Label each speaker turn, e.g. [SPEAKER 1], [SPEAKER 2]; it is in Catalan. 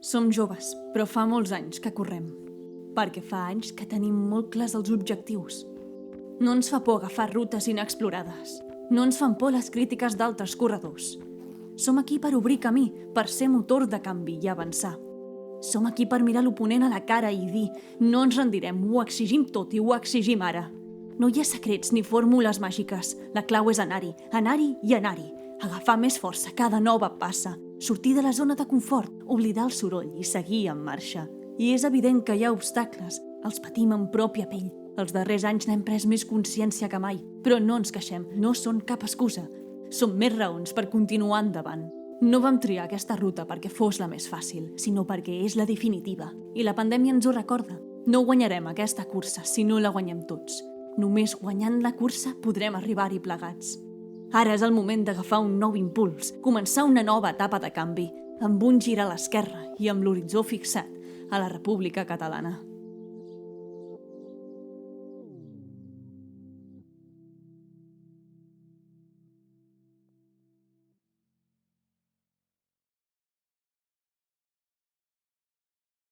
[SPEAKER 1] Som joves, però fa molts anys que correm. Perquè fa anys que tenim molt clars els objectius. No ens fa por agafar rutes inexplorades. No ens fan por les crítiques d'altres corredors. Som aquí per obrir camí, per ser motor de canvi i avançar. Som aquí per mirar l'oponent a la cara i dir no ens rendirem, ho exigim tot i ho exigim ara. No hi ha secrets ni fórmules màgiques. La clau és anar-hi, anar-hi i anar-hi. Agafar més força cada nova passa. Sortir de la zona de confort, oblidar el soroll i seguir en marxa. I és evident que hi ha obstacles. Els patim en pròpia pell. Els darrers anys n'hem pres més consciència que mai. Però no ens queixem, no són cap excusa. Són més raons per continuar endavant. No vam triar aquesta ruta perquè fos la més fàcil, sinó perquè és la definitiva. I la pandèmia ens ho recorda. No guanyarem aquesta cursa si no la guanyem tots. Només guanyant la cursa podrem arribar-hi plegats. Ara és el moment d'agafar un nou impuls, començar una nova etapa de canvi, amb un gir a l'esquerra i amb l'horitzó fixat a la República Catalana.